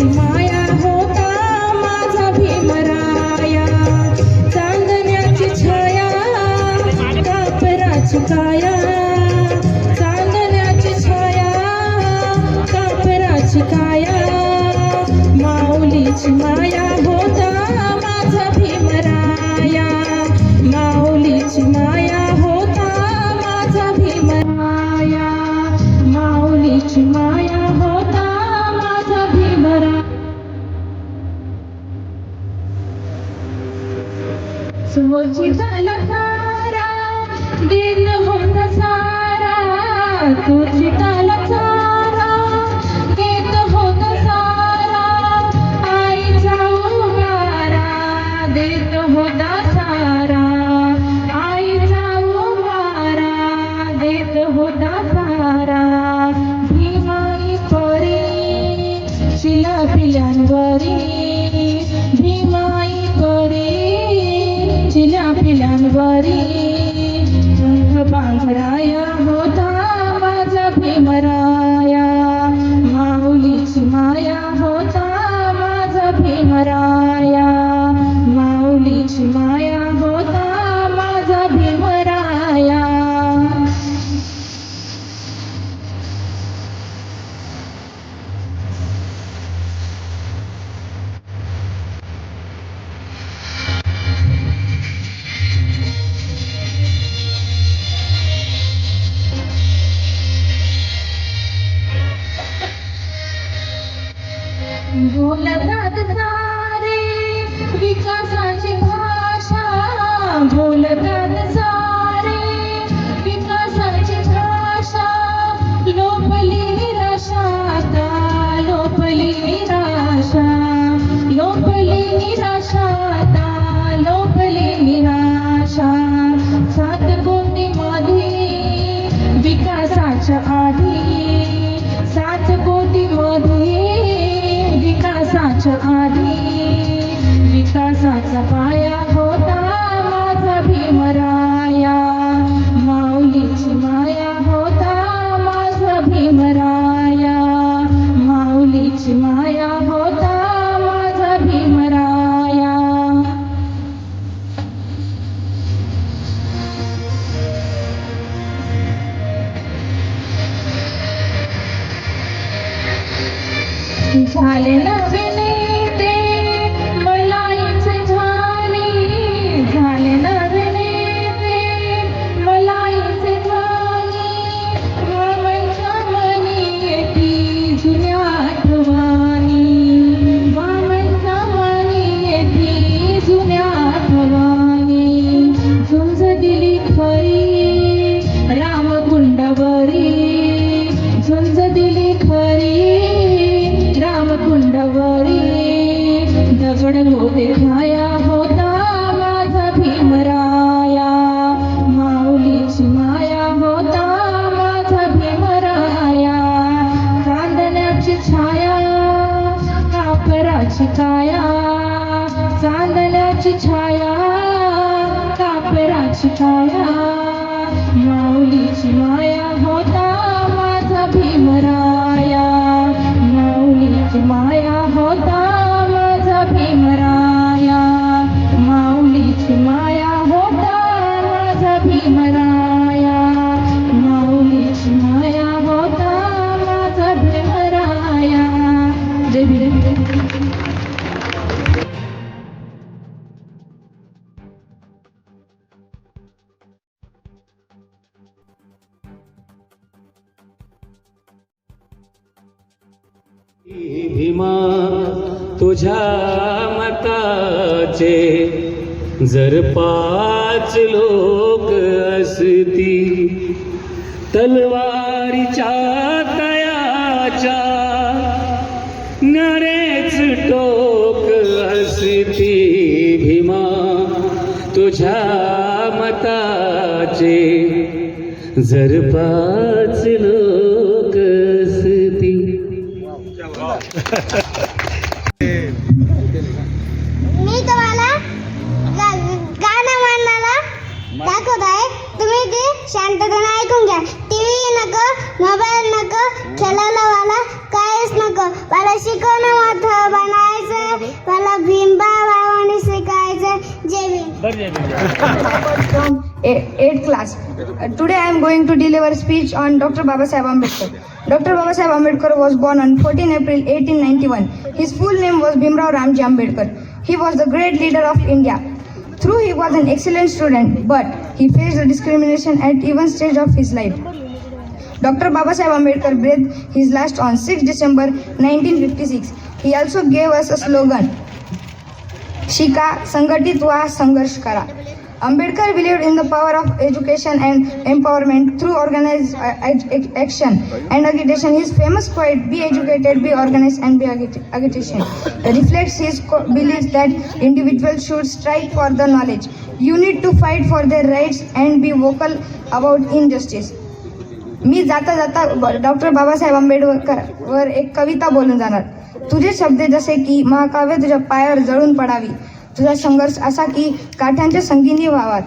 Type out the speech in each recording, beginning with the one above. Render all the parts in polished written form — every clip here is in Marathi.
माऊलीची माया होता माझा भीमराया, चांदण्याची छाया कापराची काया, चांदण्याची छाया कापराची काया, माऊलीची माया होता माझा भीमराया, माऊलीची माया होता माझा भीमराया, माऊलीची माया होता माझा भीमराया. सोचिताला सारा दिन होता सारा, सोचिताला सारा देत होता सारा, आईचा उभारा देत होता सारा, आईचा उभारा देत होता सारा. भीमाई परी शिला पिल्यांवरी, भीमाई परी शिला पिल्यांवरी, बांगराया होता माझा भीमराया, माऊलीची माया होता माझा भीमराया, माऊलीची माया होता माझा भीमराया. बोलतात सारे विकासाची भाषा, बोलतात सारे विकासाची भाषा, लोपली निराशा आता लोपली निराशा, लोपली निराशा आता लोपली निराशा. सात कोटी मध्ये विकासाच्या आधी, सात कोटी मध्ये विकासाच्या आधी, विकासाचा पाया होता माझा भीमराया, माऊलीची माया होता माझा भीमराया, माऊलीची माया होता माझा भीमराया. झाले नवे नेते मलाईचे झाली, झाले नवे नेते मलाईचे झाली, वामनच्या मनी येती जुन्या आठवणी, वामनच्या मनी येती जुन्या आठवणी. झुंज दिली खरी रामकुंडावरी, झुंज दिली खरी रामकुंडावरी, दगड होते छाया होता माझा भीमराया, माऊलीची माया होता माझा भीमराया. चांदण्याची छाया कापराची काया, चांदण्याची छाया कापराची काया, माऊलीची माया होता माझा भीमराया, माऊलीची माया होता माझा भीमराया, माऊलीची माया होता माझा भीमराया, माऊलीची माया होता माझा भीमराया. जय भीम. भीमा तुझ्या मताचे जर 5 लोक असती, तलवारीच्या तयाच्या नरेच टोक असती. भीमा तुझ्या मताचे जर 5 लोक असती. मी तुम्हाला गाणं म्हणायला दाखवत आहे. तुम्ही ते शांततेने ऐकून घ्या. टीव्ही नको, मोबाईल नको, खेळायला वाला काहीच नको. मला शिकवणं मोठं from 8th class. Today I am going to deliver a speech on Dr. Babasaheb Ambedkar. Dr. Babasaheb Ambedkar was born on 14 April 1891. His full name was Bhimrao Ramji Ambedkar. He was the great leader of India. Though he was an excellent student, but he faced the discrimination at even stage of his life. Dr. Babasaheb Ambedkar breathed his last on 6 December 1956. He also gave us a slogan, शिका, संघटित व्हा, संघर्ष करा. Ambedkar believed in the power of education and empowerment through organized action and agitation. His famous quote, "Be educated, be organized, and be agitation," reflects his belief that individuals should strive for the knowledge. You need to fight for their rights and be vocal about injustice. मी जाता जाता डॉक्टर बाबासाहेब आंबेडकरवर एक कविता बोलून जाणार. तुझे शब्द जसे की महाकाव्य तुझ्या पायावर जळून पडावी, तुझा संघर्ष असा की काठ्यांच्या संगीनी व्हावात.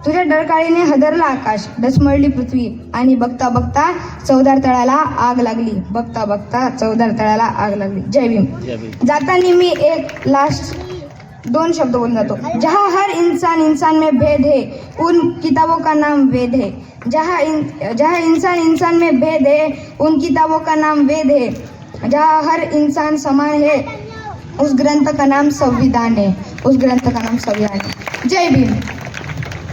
तुझ्या डरकाळीने हदरला आकाश, डचमळली पृथ्वी, आणि बघता बघता चौदार तळ्याला आग लागली. बघता बघता चौदार तळ्याला आग लागली. जय भीम. जाताना मी एक लास्ट 2 शब्द बोलून जातो. जहाँ हर इंसान में भेद है, उन किताबों का नाम वेद है. जहाँ इंसान में भेद है, उन किताबों का नाम वेद है. जहाँ हर इंसान समान है, उस ग्रंथ का नाम संविधान है. उस ग्रंथ का नाम संविधान है. जय भीम.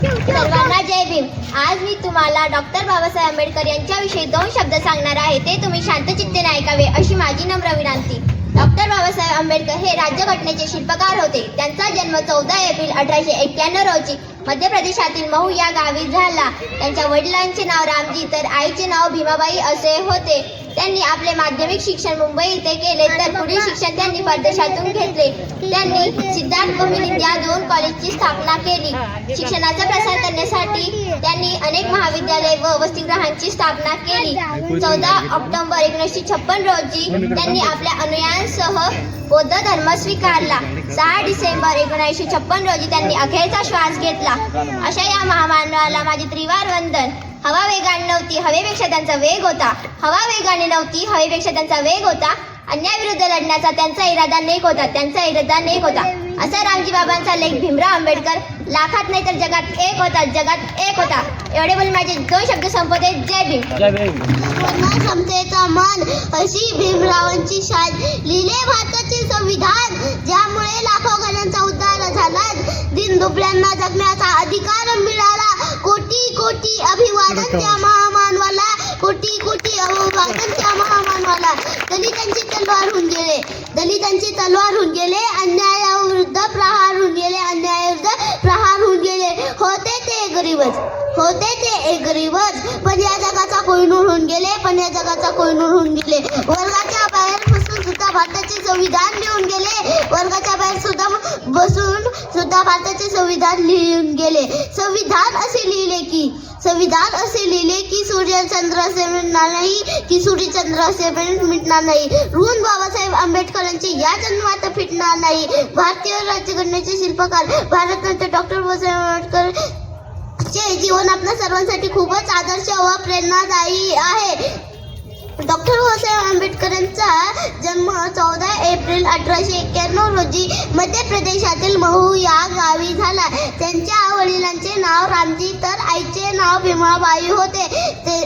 सर्वांना जय भीम. आज मी तुम्हाला डॉक्टर बाबासाहेब आंबेडकर यांच्याविषयी 2 शब्द सांगणार आहे. ते तुम्ही शांतचित्तेने ऐकावे अशी माझी नम्र विनंती. डॉक्टर बाबासाहेब आंबेडकर हे राज्यघटनेचे शिल्पकार होते. त्यांचा जन्म 14 एप्रिल 1891 रोजी मध्य प्रदेशातील महू या गावी झाला. त्यांच्या वडिलांचे नाव रामजी तर आईचे नाव भीमाबाई असे होते. त्यांनी आपले माध्यमिक शिक्षण मुंबई येथे केले, तर पुढील शिक्षण त्यांनी परदेशातून घेतले. त्यांनी सिद्धार्थ गोविंद या 2 कॉलेजची स्थापना केली. शिक्षणाचा प्रसार करण्यासाठी त्यांनी अनेक महाविद्यालय व वसतिगृहांची स्थापना केली. 14 ऑक्टोबर 1956 रोजी त्यांनी आपल्या अनुयायांसह बौद्ध धर्म स्वीकारला. 6 डिसेंबर 1956 रोजी त्यांनी अखेरचा श्वास घेतला. अशा या महामानवाला माझे त्रिवार वंदन. हवा वेगाने नव्हती, हवेपेक्षा त्यांचा वेग होता. हवा वेगाने नव्हती, हवेपेक्षा त्यांचा वेग होता. अन्यायाविरुद्ध लढण्याचा त्यांचा इरादा नेक होता. त्यांचा इरादा नेक होता. असा रामजी बाबांचा लेख भीमराव आंबेडकर. लाखात नाही तर जगात एक होता, जगात एक होता. एवढे बोलून माझे 2 शब्द संपवते. जय भीम. समतेचा मान अशी भीमरावांची शान. लिहिले भारताचे संविधान, ज्यामुळे लाखो घरांचा उद्धार झाला. दिन दुबळ्यांना जगण्याचा अधिकार मिळाला. कोटी कोटी अभिवादन त्या महामानवाला. कोटी कोटी अभिवादन त्या महामानवाला. दलितांची तलवार होऊन गेले, दलितांची तलवार होऊन गेले. अन्यायाविरुद्ध प्रहार होऊन गेले, अन्यायाविरुद्ध प्रहार होऊन गेले. होते ते गरीबच, होते ते गरीबच. पण या जगाचा कोहिनूर होऊन गेले, पण या जगाचा कोहिनूर होऊन गेले. वर्गाच्या बाहेर बसून सुद्धा भारताचे संविधान लिहून गेले. वर्गाच्या बाहेर सुद्धा बसून सुद्धा भारताचे संविधान लिहून गेले. संविधान असे लिहिले की, संविधान असे लिहिले की सूर्यचंद्र असे मिटणार नाही, की सूर्यचंद्र असे मिटणार नाही. ऋण बाबासाहेब आंबेडकरांचे या जन्मात फिटणार नाही. भारतीय राज्यघटनेचे शिल्पकार भारतरत्न डॉक्टर बाबासाहेब आंबेडकर चे जीवन आपल्या सर्वांसाठी खूपच आदर्श व प्रेरणादायी आहे. डॉक्टर बाबासाहेब आंबेडकरांचा जन्म 14 एप्रिल 1891 रोजी मध्य प्रदेशातील महू या गावी झाला. त्यांच्या वडिलांचे नाव रामजी तर आईचे नाव भीमाबाई होते. ते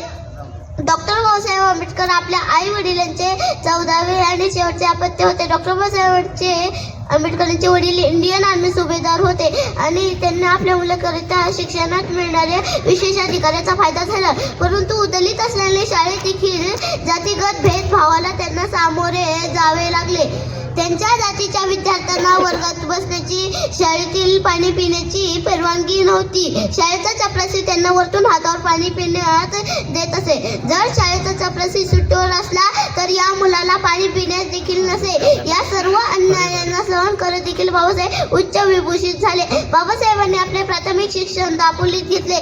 डॉक्टर बाबासाहेब आंबेडकर आपल्या आई वडिलांचे 14वे आणि शेवटचे अपत्य होते. डॉक्टर बाबासाहेब आंबेडकरांचे वडील इंडियन आर्मी सुभेदार होते आणि त्यांना आपल्या मुलाकरिता शिक्षणात मिळणाऱ्या विशेषाधिकाराचा फायदा झाला. परंतु दलित असल्याने शाळेत देखील जातीगत भेदभावाला त्यांना सामोरे जावे लागले. त्यांच्या जातीच्या विद्यार्थ्यांना वर्गात बसण्याची, शाळेतील पाणी पिण्याची परवानगी नव्हती. शाळेचा चपरासी त्यांना वरतून हातावर पाणी पिण्यात देत असे. जर शाळेचा चपरासी सुट्टीवर असला तर या मुलाला पाणी पिण्यास देखील नसे. या सर्व अन्यायांना सहन करत देखील बाबासाहेब उच्च विभूषित झाले. बाबासाहेबांनी आपले प्राथमिक शिक्षण दापोलीत घेतले.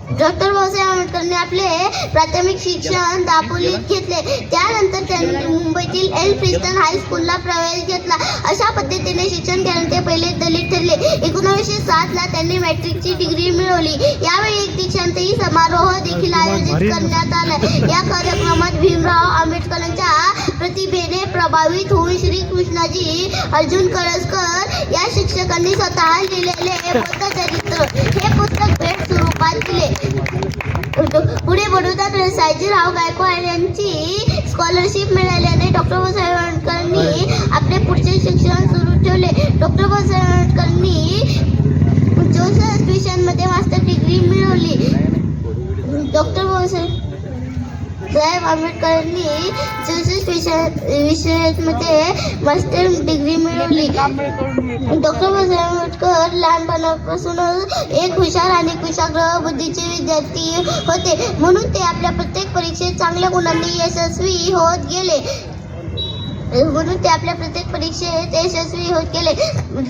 डॉक्टर बाबासाहेब आंबेडकरांनी आपले प्राथमिक शिक्षण दापोलीत घेतले. त्यानंतर त्यांनी मुंबईतील एल प्रिस्टन हायस्कूलला प्रवेश घेतला. अशा पद्धतीने शिक्षण केल्यानंतर ते पहिले दलित ठरले. 1907 ला त्यांनी मॅट्रिकची डिग्री मिळवली. यावेळी एक दीक्षांतही समारोह देखील आयोजित करण्यात आला. या कार्यक्रमात भीमराव आंबेडकरांच्या प्रतिभेने प्रभावित होऊन श्रीकृष्ण नेताजी अर्जुन कळसकर या शिक्षकांनी स्वतः लिहिलेले बुद्धचरित्र हे पुस्तक भेट स्वरूपात दिले. पुढे बडोदा सायजीराव गायकवाड यांची स्कॉलरशिप मिळाल्याने डॉक्टर बाबासाहेब आंबेडकरांनी आपले पुढचे शिक्षण सुरू ठेवले. डॉक्टर बाबासाहेब आंबेडकरांनी 64 विषयांमध्ये मास्टर डिग्री मिळवली. डॉक्टर बाबासाहेब आंबेडकरांनी 64 विषयांमध्ये मास्टर डिग्री मिळवली. डॉक्टर बाबासाहेब आंबेडकर लहानपणापासूनच एक हुशार आणि कुशाग्र बुद्धीचे विद्यार्थी होते, म्हणून ते आपल्या प्रत्येक परीक्षेत चांगल्या गुणांनी यशस्वी होत गेले.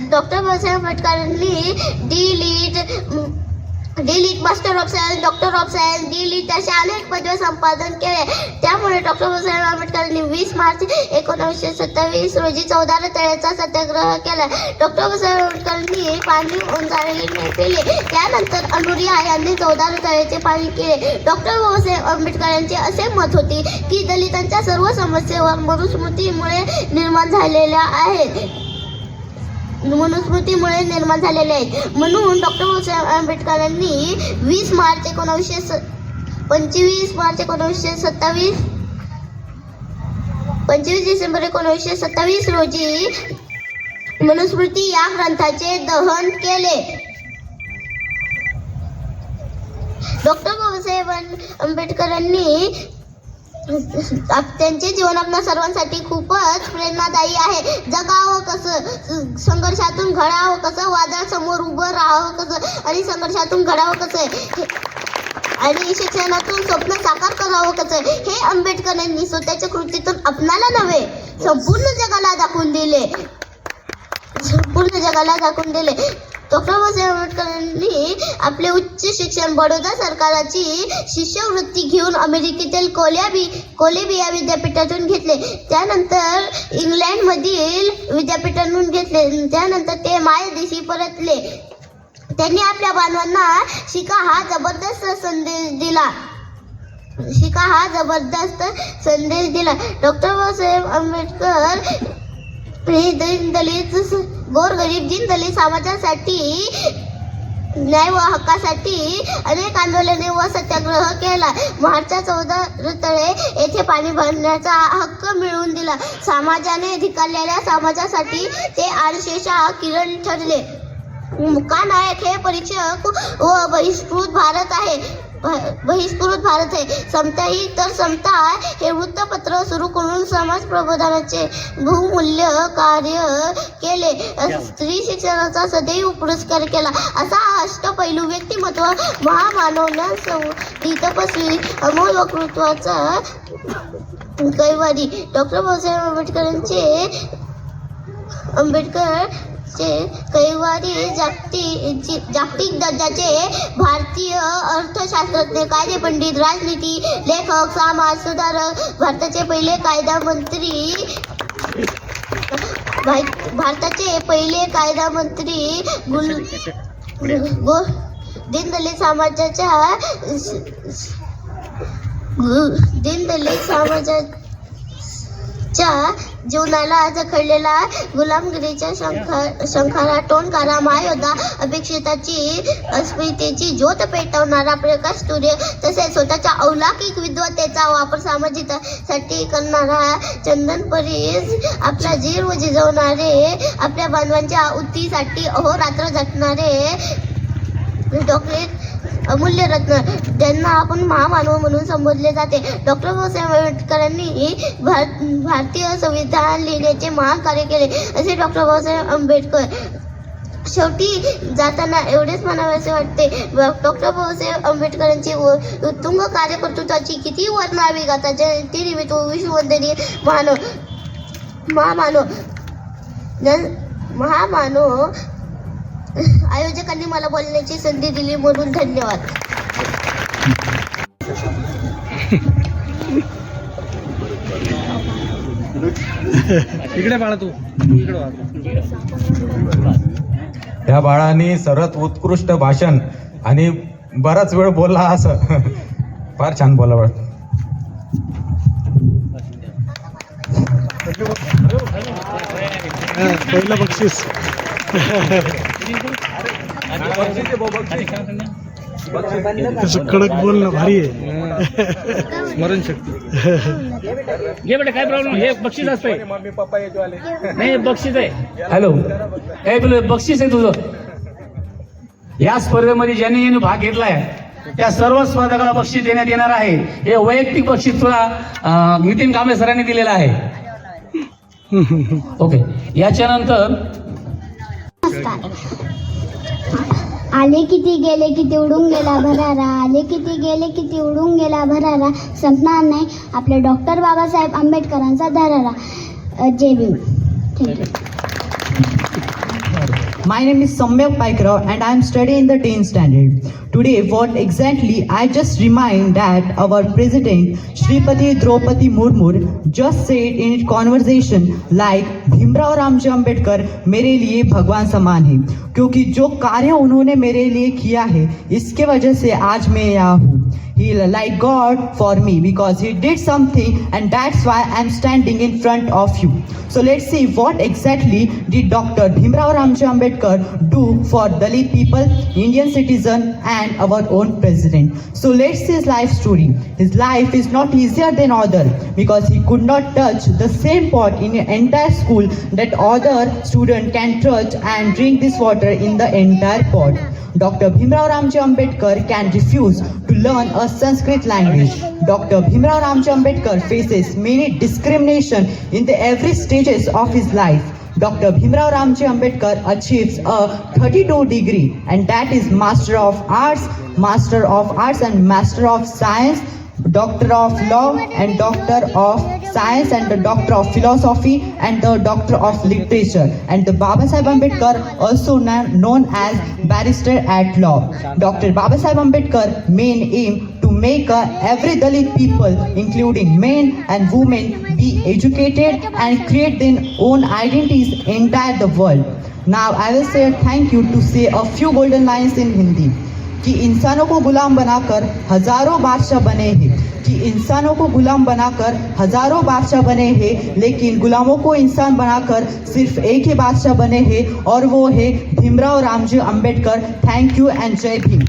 डॉक्टर बाबासाहेब आंबेडकरांनी D.Litt, master of science, doctor of science, D.Litt अशा अनेक पदव्या संपादन केले. त्यामुळे डॉक्टर बाबासाहेब आंबेडकरांनी 20 मार्च 1927 रोजी 14 रताळ्याचा सत्याग्रह केला. डॉक्टर बाबासाहेब आंबेडकरांनी पाणी ओंजाळीने पिले. त्यानंतर अनुरिया यांनी 14 रताळ्याचे पाणी केले. डॉक्टर बाबासाहेब आंबेडकरांचे असे मत होते की दलितांच्या सर्व समस्येवर मनुस्मृतीमुळे निर्माण झालेल्या आहेत. म्हणून डॉक्टर बाबासाहेब आंबेडकरांनी 25 मार्च 1927 25 डिसेंबर 1927 रोजी मनुस्मृती या ग्रंथाचे दहन केले. डॉक्टर बाबासाहेब आंबेडकरांनी त्यांचे जीवन आपल्या सर्वांसाठी खूपच प्रेरणादायी आहे. जगावं कसं, संघर्षातून घडावं कसं, वादळासमोर उभं राहावं कसं आणि संघर्षातून घडावं कसं आणि शिक्षणातून स्वप्न साकार करावं कसं हे आंबेडकरांनी स्वतःच्या कृतीतून आपणाला नव्हे संपूर्ण जगाला दाखवून दिले. डॉक्टर बाबासाहेब आंबेडकरांनी आपले उच्च शिक्षण बडोदा सरकारची शिष्यवृत्ती घेऊन अमेरिकेतील कोलंबिया विद्यापीठातून घेतले. त्यानंतर इंग्लंडमधील विद्यापीठातून घेतले. त्यानंतर ते मायदेशी परतले. त्यांनी आपल्या बांधवांना शिका हा जबरदस्त संदेश दिला. डॉक्टर बाबासाहेब आंबेडकर गोरगरीब दीनदलित समाजासाठी न्याय व हक्कासाठी अनेक आंदोलने व सत्याग्रह केला. मार्चच्या 14 रताळे येथे पाणी भरण्याचा हक्क मिळवून दिला. समाजाने धिक्कारलेल्या समाजासाठी ते आरशेचा किरण ठरले. मुकानायक हे परीक्षक व बहिष्कृत भारत आहे. समता ही तर समता हे वृत्तपत्र सुरू करून समाज प्रबोधनाचे बहुमूल्य कार्य केले. स्त्री शिक्षणाचा सदैव पुरस्कार केला. असा अष्टपैलू व्यक्तिमत्व महामानव तपस्वी अमोल वक्तृत्वाचा कैवारी डॉक्टर बाबासाहेब आंबेडकरचे कैवारी जागतिक दर्जाचे भारतीय अर्थशास्त्रज्ञ, कायदेपंडित, राजनीती लेखक, समाज सुधारक, भारताचे पहिले कायदामंत्री दीनदलित समाजाच्या जीवनाला जखडलेला गुलामगिरीच्या शंखाला टोणकारा महायोद्धा, अपेक्षिताची अस्मितेची ज्योत पेटवणारा प्रकाश सूर्य, तसेच स्वतःच्या अलौकिक विद्वत्तेचा वापर समाजासाठी करणारा चंदनपरी, आपला जीव झिजवणारे, आपल्या बांधवांच्या उत्तीसाठी अहोरात्र झटणारे डॉक्टरेट अमूल्य रत्न, ज्यांना आपण महामानव म्हणून संबोधले जाते. डॉक्टर बाबासाहेब आंबेडकरांनी भारतीय संविधान लिहिण्याचे महान कार्य केले, असे डॉक्टर बाबासाहेब आंबेडकर. शेवटी जाताना एवढेच म्हणावेसे वाटते, डॉक्टर बाबासाहेब आंबेडकरांची उत्तुंग कार्यकर्तृत्वाची किती वर्णावी गाथा. जयंतीनिमित्त विश्ववंदनीय महामानव आयोजकांनी मला बोलण्याची संधी दिली म्हणून धन्यवाद. इकडे बाळा तू इकडे. त्या बाळाने सरत उत्कृष्ट भाषण आणि बराच वेळ बोलला, असं फार छान बोला बाळ. पहिलं बक्षीस त्याचं कडक बोलणं भारी आहे. स्मरणशक्ती. घे बेटा, काय प्रॉब्लेम, हे बक्षीस असतंय. नाही, बक्षीस आहे. हॅलो, हे बोल, बक्षीस आहे तुझं. या स्पर्धेमध्ये ज्यांनी ज्यांनी भाग घेतलाय त्या सर्व स्पर्धकाला बक्षीस देण्यात येणार आहे. हे वैयक्तिक बक्षीस तुला नितीन कांबळे सरांनी दिलेलं आहे. ओके, याच्यानंतर आले किती गेले किती उडून गेला भरारा, आले किती गेले किती उडून गेला भरारा, संपणार नाही आपल्या डॉक्टर बाबासाहेब आंबेडकरांचा धरारा. Jai Bhim. Thank you. My name is Samyak Paikrao and I am studying in the 10th standard. Today, what exactly I just remind that our President Shripati Draupadi Murmu just said in conversation like Bhimrao Ramji Ambedkar मेरे लिए भगवान समान है, क्योंकि जो कार्य उन्होंने मेरे लिए किया है इसके वजह से आज मैं यहाँ हूँ. He like God for me because he did something and that's why I'm standing in front of you. So let's see what exactly did Dr. Bhimrao Ramji Ambedkar do for Dalit people, Indian citizen and our own president. So let's see his life story. His life is not easier than other because he could not touch the same pot in an entire school that other student can touch and drink this water in the entire pot. Dr. Bhimrao Ramji Ambedkar can refuse to learn a Sanskrit language. Dr. Bhimrao Ramji Ambedkar faces many discrimination in the every stages of his life. Dr. Bhimrao Ramji Ambedkar achieves a 32 degree and that is Master of Arts and Master of Science, Doctor of Law and Doctor of Science and the Doctor of Philosophy and the Doctor of Literature and the Baba Saheb Ambedkar also known as Barrister at Law. Dr. Baba Saheb Ambedkar main aim to make every Dalit people including men and women be educated and create their own identities entire the world. Now I will say a thank you to say a few golden lines in Hindi. कि इंसानों को गुलाम बनाकर हजारों बादशाह बने हैं, कि इंसानों को गुलाम बनाकर हजारों बादशाह बने हैं, लेकिन गुलामों को इंसान बनाकर सिर्फ एक ही बादशाह बने हैं और वो है Bhimrao Ramji Ambedkar. Thank you and जय भीम.